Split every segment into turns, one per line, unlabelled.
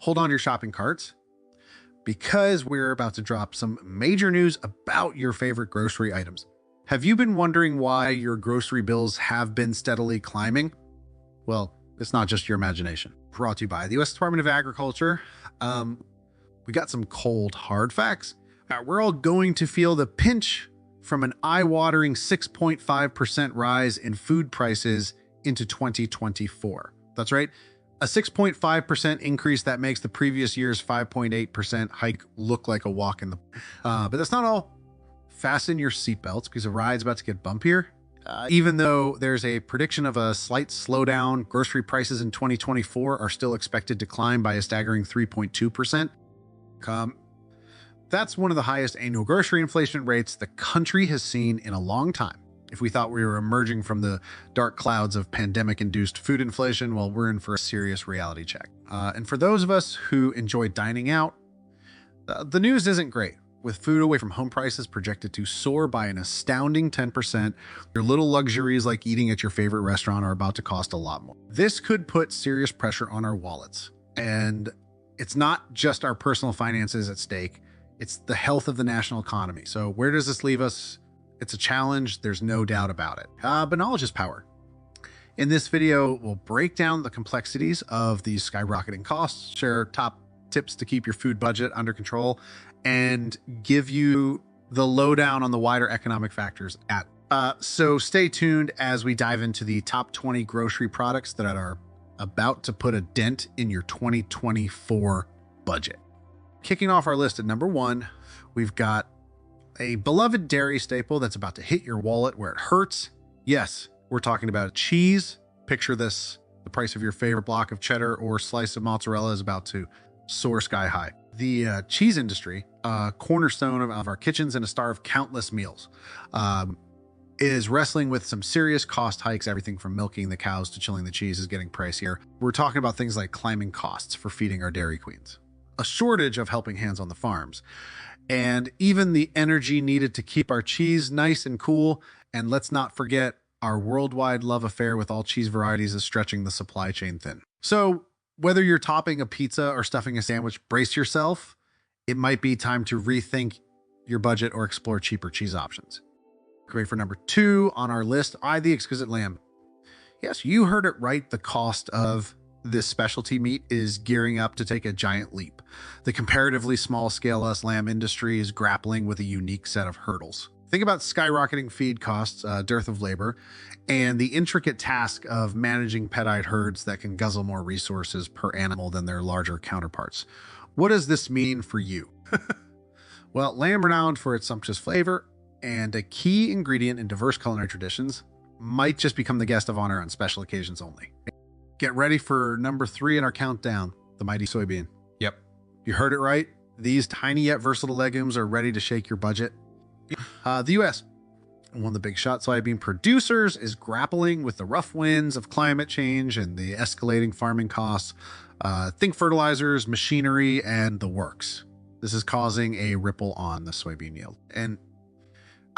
Hold on to your shopping carts because we're about to drop some major news about your favorite grocery items. Have you been wondering why your grocery bills have been steadily climbing? Well, it's not just your imagination. Brought to you by the U.S. Department of Agriculture. We got some cold, hard facts. We're all going to feel the pinch from an eye-watering 6.5% rise in food prices into 2024. That's right, a 6.5% increase that makes the previous year's 5.8% hike look like a walk in the... But that's not all. Fasten your seatbelts because the ride's about to get bumpier. Even though there's a prediction of a slight slowdown, grocery prices in 2024 are still expected to climb by a staggering 3.2%. That's one of the highest annual grocery inflation rates the country has seen in a long time. If we thought we were emerging from the dark clouds of pandemic-induced food inflation, well, we're in for a serious reality check. And for those of us who enjoy dining out, the news isn't great. With food away from home prices projected to soar by an astounding 10%, your little luxuries like eating at your favorite restaurant are about to cost a lot more. This could put serious pressure on our wallets. And it's not just our personal finances at stake, it's the health of the national economy. So where does this leave us? It's a challenge, there's no doubt about it. But knowledge is power. In this video, we'll break down the complexities of these skyrocketing costs, share top tips to keep your food budget under control, and give you the lowdown on the wider economic factors so stay tuned as we dive into the top 20 grocery products that are about to put a dent in your 2024 budget. Kicking off our list at number 1, we've got a beloved dairy staple that's about to hit your wallet where it hurts. Yes, we're talking about cheese. Picture this, the price of your favorite block of cheddar or slice of mozzarella is about to soar sky high. The cheese industry, cornerstone of our kitchens and a star of countless meals, is wrestling with some serious cost hikes. Everything from milking the cows to chilling the cheese is getting pricier. We're talking about things like climbing costs for feeding our dairy queens, a shortage of helping hands on the farms, and even the energy needed to keep our cheese nice and cool. And let's not forget, our worldwide love affair with all cheese varieties is stretching the supply chain thin. So whether you're topping a pizza or stuffing a sandwich, brace yourself. It might be time to rethink your budget or explore cheaper cheese options. Great for number 2 on our list, the exquisite lamb. Yes, you heard it right. The cost of this specialty meat is gearing up to take a giant leap. The comparatively small scale lamb industry is grappling with a unique set of hurdles. Think about skyrocketing feed costs, dearth of labor, and the intricate task of managing pet-eyed herds that can guzzle more resources per animal than their larger counterparts. What does this mean for you? Well, lamb, renowned for its sumptuous flavor and a key ingredient in diverse culinary traditions, might just become the guest of honor on special occasions only. Get ready for number 3 in our countdown, the mighty soybean. Yep, you heard it right. These tiny yet versatile legumes are ready to shake your budget. The U.S., one of the big shot soybean producers, is grappling with the rough winds of climate change and the escalating farming costs. Think fertilizers, machinery, and the works. This is causing a ripple on the soybean yield. And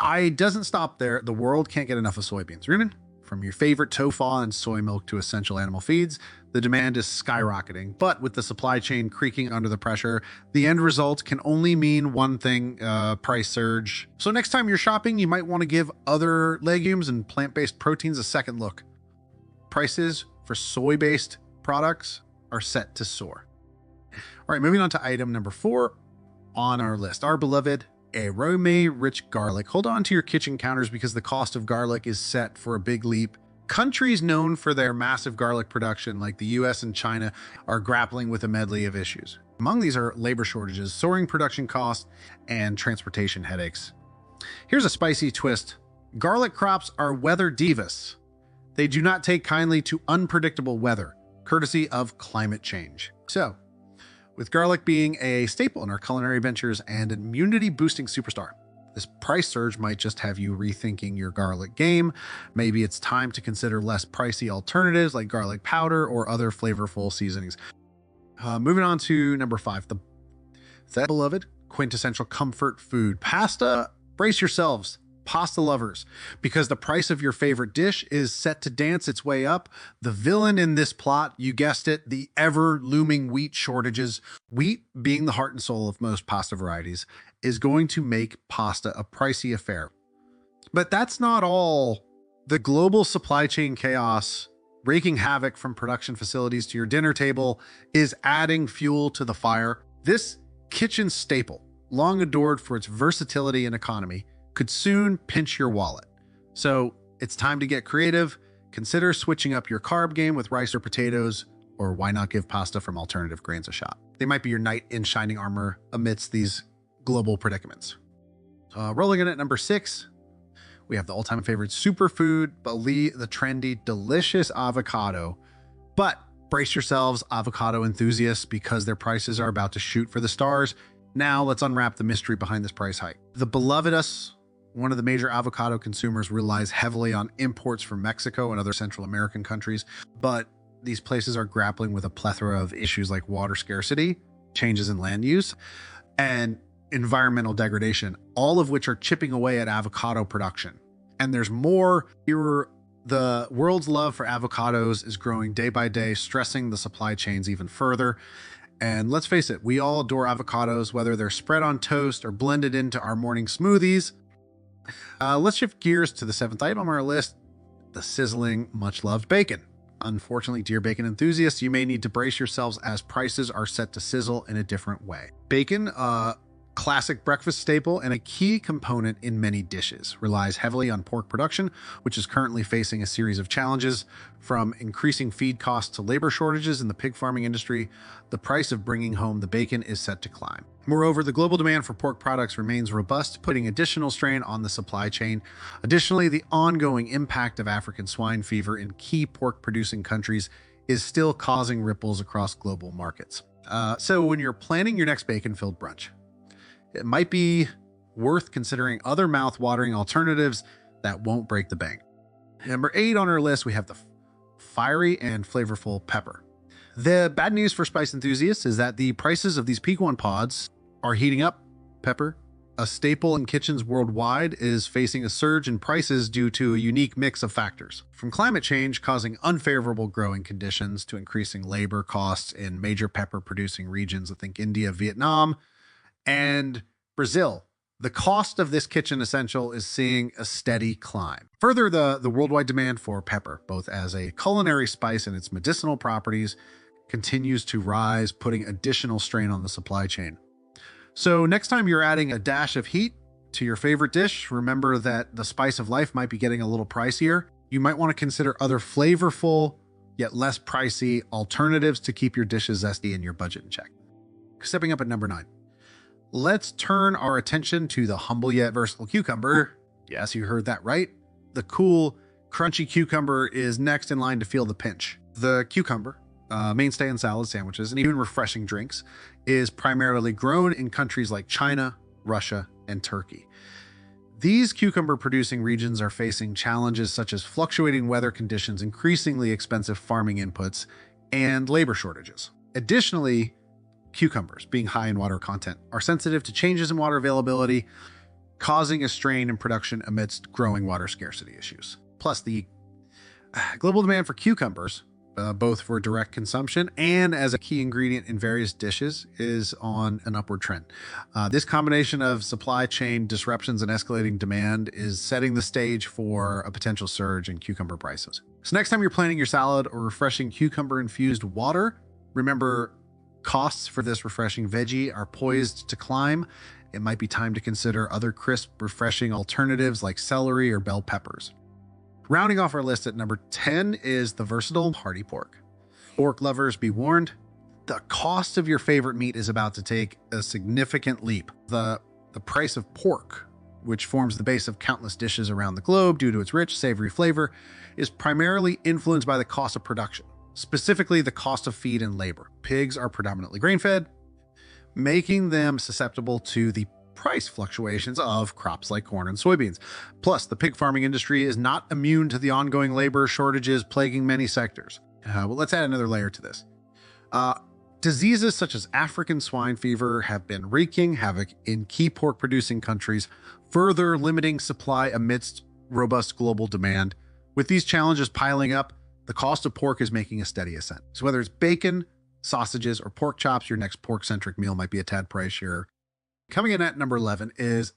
it doesn't stop there. The world can't get enough of soybeans. From your favorite tofu and soy milk to essential animal feeds, the demand is skyrocketing. But with the supply chain creaking under the pressure, the end result can only mean one thing, price surge. So next time you're shopping, you might want to give other legumes and plant-based proteins a second look. Prices for soy-based products are set to soar. All right, moving on to item number 4 on our list, our beloved aroma-rich garlic. Hold on to your kitchen counters because the cost of garlic is set for a big leap. Countries known for their massive garlic production, like the US and China, are grappling with a medley of issues. Among these are labor shortages, soaring production costs, and transportation headaches. Here's a spicy twist. Garlic crops are weather divas. They do not take kindly to unpredictable weather, courtesy of climate change. So, with garlic being a staple in our culinary ventures and an immunity-boosting superstar, this price surge might just have you rethinking your garlic game. Maybe it's time to consider less pricey alternatives like garlic powder or other flavorful seasonings. Moving on to number 5, the beloved quintessential comfort food, pasta. Brace yourselves. Pasta lovers, because the price of your favorite dish is set to dance its way up. The villain in this plot, you guessed it, the ever-looming wheat shortages. Wheat, being the heart and soul of most pasta varieties, is going to make pasta a pricey affair. But that's not all. The global supply chain chaos, wreaking havoc from production facilities to your dinner table, is adding fuel to the fire. This kitchen staple, long adored for its versatility and economy, could soon pinch your wallet. So it's time to get creative. Consider switching up your carb game with rice or potatoes, or why not give pasta from alternative grains a shot? They might be your knight in shining armor amidst these global predicaments. Rolling in at number 6, we have the all-time favorite superfood, the trendy, delicious avocado. But brace yourselves, avocado enthusiasts, because their prices are about to shoot for the stars. Now let's unwrap the mystery behind this price hike. The beloved us, one of the major avocado consumers, relies heavily on imports from Mexico and other Central American countries, but these places are grappling with a plethora of issues like water scarcity, changes in land use, and environmental degradation, all of which are chipping away at avocado production. And there's more. The world's love for avocados is growing day by day, stressing the supply chains even further. And let's face it, we all adore avocados, whether they're spread on toast or blended into our morning smoothies. Let's shift gears to the 7th item on our list, the sizzling, much-loved bacon. Unfortunately, dear bacon enthusiasts, you may need to brace yourselves as prices are set to sizzle in a different way. Bacon, classic breakfast staple and a key component in many dishes, relies heavily on pork production, which is currently facing a series of challenges, from increasing feed costs to labor shortages in the pig farming industry. The price of bringing home the bacon is set to climb. Moreover, the global demand for pork products remains robust, putting additional strain on the supply chain. Additionally, the ongoing impact of African swine fever in key pork-producing countries is still causing ripples across global markets. So when you're planning your next bacon-filled brunch, it might be worth considering other mouth-watering alternatives that won't break the bank. Number 8 on our list, we have the fiery and flavorful pepper. The bad news for spice enthusiasts is that the prices of these pecan pods are heating up. Pepper, a staple in kitchens worldwide, is facing a surge in prices due to a unique mix of factors, from climate change causing unfavorable growing conditions to increasing labor costs in major pepper-producing regions. I think India, Vietnam, and Brazil. The cost of this kitchen essential is seeing a steady climb. Further, the worldwide demand for pepper, both as a culinary spice and its medicinal properties, continues to rise, putting additional strain on the supply chain. So next time you're adding a dash of heat to your favorite dish, remember that the spice of life might be getting a little pricier. You might want to consider other flavorful, yet less pricey alternatives to keep your dishes zesty and your budget in check. Stepping up at number 9. Let's turn our attention to the humble yet versatile cucumber. Yes, you heard that right. The cool, crunchy cucumber is next in line to feel the pinch. The cucumber, mainstay in salad sandwiches and even refreshing drinks, is primarily grown in countries like China, Russia, and Turkey. These cucumber-producing regions are facing challenges such as fluctuating weather conditions, increasingly expensive farming inputs, and labor shortages. Additionally, cucumbers, being high in water content, are sensitive to changes in water availability, causing a strain in production amidst growing water scarcity issues. Plus, the global demand for cucumbers, both for direct consumption and as a key ingredient in various dishes, is on an upward trend. This combination of supply chain disruptions and escalating demand is setting the stage for a potential surge in cucumber prices. So next time you're planning your salad or refreshing cucumber-infused water, remember, costs for this refreshing veggie are poised to climb. It might be time to consider other crisp, refreshing alternatives like celery or bell peppers. Rounding off our list at number 10 is the versatile hearty pork. Pork lovers, be warned, the cost of your favorite meat is about to take a significant leap. The price of pork, which forms the base of countless dishes around the globe due to its rich, savory flavor, is primarily influenced by the cost of production. Specifically, the cost of feed and labor. Pigs are predominantly grain-fed, making them susceptible to the price fluctuations of crops like corn and soybeans. Plus, the pig farming industry is not immune to the ongoing labor shortages plaguing many sectors. Well, let's add another layer to this. Diseases such as African swine fever have been wreaking havoc in key pork producing countries, further limiting supply amidst robust global demand. With these challenges piling up, the cost of pork is making a steady ascent. So whether it's bacon, sausages, or pork chops, your next pork-centric meal might be a tad pricier. Coming in at number 11 is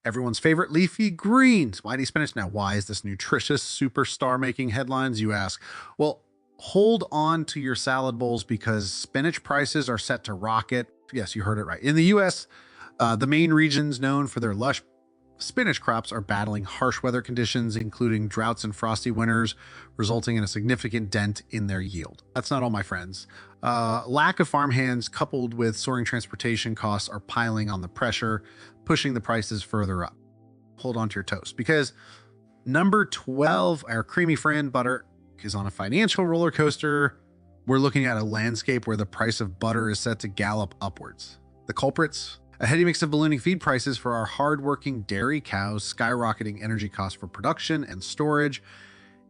everyone's favorite leafy greens. Why do spinach? Now, why is this nutritious superstar making headlines, you ask? Well, hold on to your salad bowls because spinach prices are set to rocket. Yes, you heard it right. In the US, the main regions known for their lush spinach crops are battling harsh weather conditions, including droughts and frosty winters, resulting in a significant dent in their yield. That's not all, my friends. Lack of farm hands coupled with soaring transportation costs are piling on the pressure, pushing the prices further up. Hold on to your toast because number 12, our creamy friend butter, is on a financial roller coaster. We're looking at a landscape where the price of butter is set to gallop upwards. The culprits? A heady mix of ballooning feed prices for our hardworking dairy cows, skyrocketing energy costs for production and storage,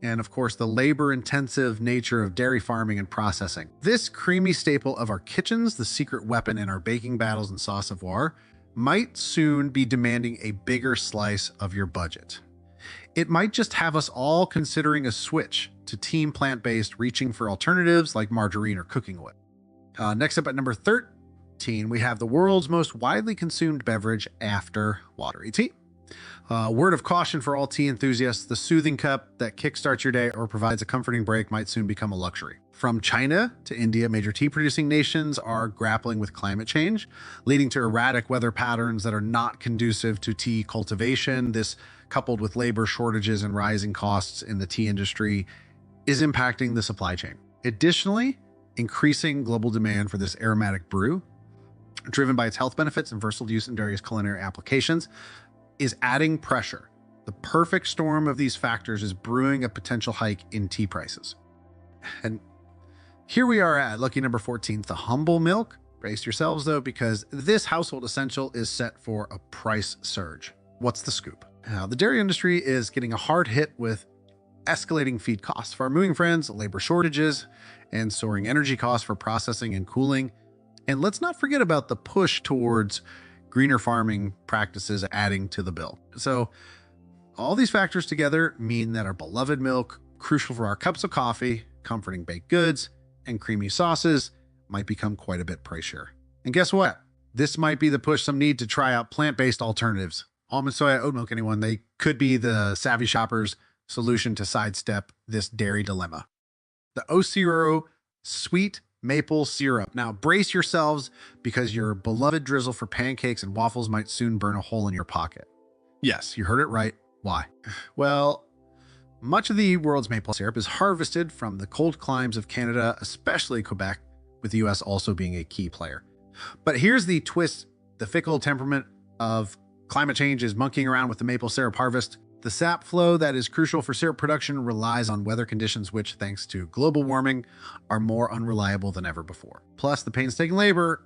and of course the labor-intensive nature of dairy farming and processing. This creamy staple of our kitchens, the secret weapon in our baking battles and sauce of war, might soon be demanding a bigger slice of your budget. It might just have us all considering a switch to team plant-based, reaching for alternatives like margarine or cooking oil. Next up at number 13, we have the world's most widely consumed beverage after watery tea. Word of caution for all tea enthusiasts, the soothing cup that kickstarts your day or provides a comforting break might soon become a luxury. From China to India, major tea producing nations are grappling with climate change, leading to erratic weather patterns that are not conducive to tea cultivation. This, coupled with labor shortages and rising costs in the tea industry, is impacting the supply chain. Additionally, increasing global demand for this aromatic brew, driven by its health benefits and versatile use in various culinary applications, is adding pressure. The perfect storm of these factors is brewing a potential hike in tea prices. And here we are at lucky number 14, the humble milk. Brace yourselves though, because this household essential is set for a price surge. What's the scoop? Now, the dairy industry is getting a hard hit with escalating feed costs for our moving friends, labor shortages, and soaring energy costs for processing and cooling. And let's not forget about the push towards greener farming practices adding to the bill. So all these factors together mean that our beloved milk, crucial for our cups of coffee, comforting baked goods, and creamy sauces, might become quite a bit pricier. And guess what? This might be the push some need to try out plant-based alternatives. Almond, soya, oat milk, anyone, they could be the savvy shopper's solution to sidestep this dairy dilemma. The O0 sweet maple syrup. Now brace yourselves because your beloved drizzle for pancakes and waffles might soon burn a hole in your pocket. Yes, you heard it right. Why? Well, much of the world's maple syrup is harvested from the cold climes of Canada, especially Quebec, with the US also being a key player. But here's the twist. The fickle temperament of climate change is monkeying around with the maple syrup harvest. The sap flow that is crucial for syrup production relies on weather conditions which, thanks to global warming, are more unreliable than ever before. Plus, the painstaking labor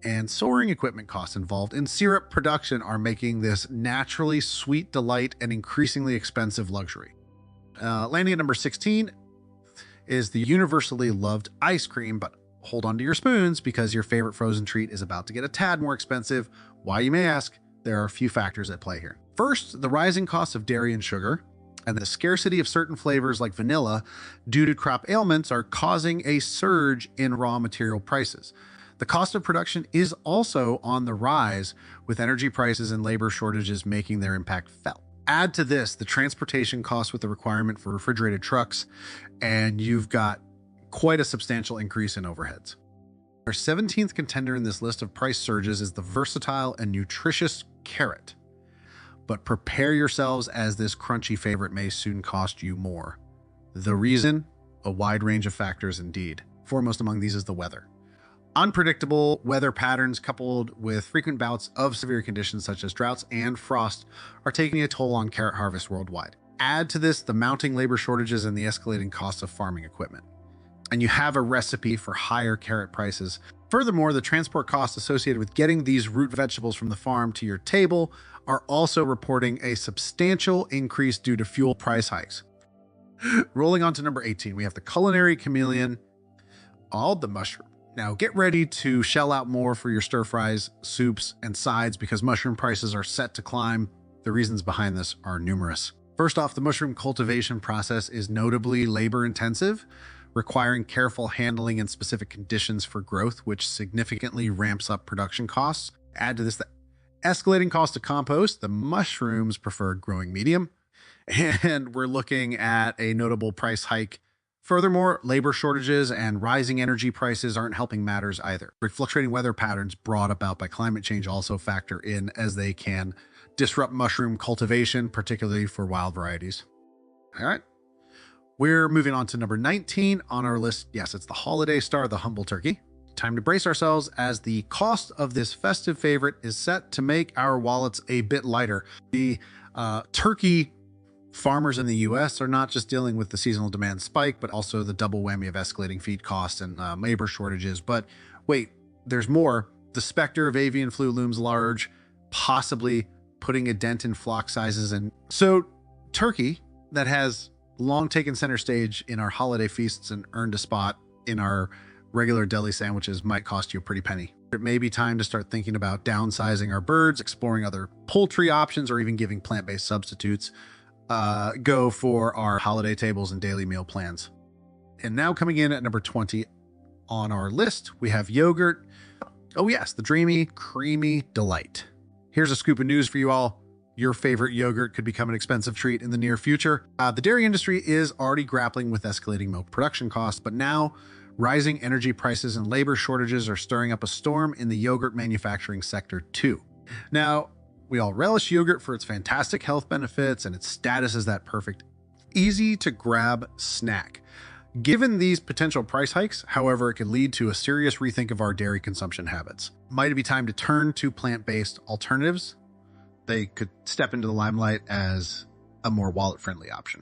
and soaring equipment costs involved in syrup production are making this naturally sweet delight an increasingly expensive luxury. Landing at number 16 is the universally loved ice cream, but hold on to your spoons because your favorite frozen treat is about to get a tad more expensive. Why, you may ask? There are a few factors at play here. First, the rising costs of dairy and sugar, and the scarcity of certain flavors like vanilla due to crop ailments are causing a surge in raw material prices. The cost of production is also on the rise, with energy prices and labor shortages making their impact felt. Add to this the transportation costs with the requirement for refrigerated trucks, and you've got quite a substantial increase in overheads. Our 17th contender in this list of price surges is the versatile and nutritious carrot. But prepare yourselves as this crunchy favorite may soon cost you more. The reason? A wide range of factors indeed. Foremost among these is the weather. Unpredictable weather patterns coupled with frequent bouts of severe conditions such as droughts and frost are taking a toll on carrot harvest worldwide. Add to this the mounting labor shortages and the escalating costs of farming equipment, and you have a recipe for higher carrot prices. Furthermore, the transport costs associated with getting these root vegetables from the farm to your table are also reporting a substantial increase due to fuel price hikes. Rolling on to number 18, we have the culinary chameleon, all the mushroom. Now get ready to shell out more for your stir fries, soups, and sides because mushroom prices are set to climb. The reasons behind this are numerous. First off, the mushroom cultivation process is notably labor intensive, requiring careful handling in specific conditions for growth, which significantly ramps up production costs. Add to this the escalating cost of compost, the mushroom's preferred growing medium, and we're looking at a notable price hike. Furthermore, labor shortages and rising energy prices aren't helping matters either. Fluctuating weather patterns brought about by climate change also factor in, as they can disrupt mushroom cultivation, particularly for wild varieties. All right. We're moving on to number 19 on our list. Yes, it's the holiday star, the humble turkey. Time to brace ourselves as the cost of this festive favorite is set to make our wallets a bit lighter. The turkey farmers in the US are not just dealing with the seasonal demand spike, but also the double whammy of escalating feed costs and labor shortages. But wait, there's more. The specter of avian flu looms large, possibly putting a dent in flock sizes. And so turkey, that has long taken center stage in our holiday feasts and earned a spot in our regular deli sandwiches, might cost you a pretty penny. It may be time to start thinking about downsizing our birds, exploring other poultry options, or even giving plant-based substitutes go for our holiday tables and daily meal plans. And now coming in at number 20 on our list, we have yogurt. Oh yes, the dreamy, creamy delight. Here's a scoop of news for you all. Your favorite yogurt could become an expensive treat in the near future. The dairy industry is already grappling with escalating milk production costs, but now rising energy prices and labor shortages are stirring up a storm in the yogurt manufacturing sector too. Now, we all relish yogurt for its fantastic health benefits and its status as that perfect, easy to grab snack. Given these potential price hikes, however, it could lead to a serious rethink of our dairy consumption habits. Might it be time to turn to plant-based alternatives? They could step into the limelight as a more wallet-friendly option.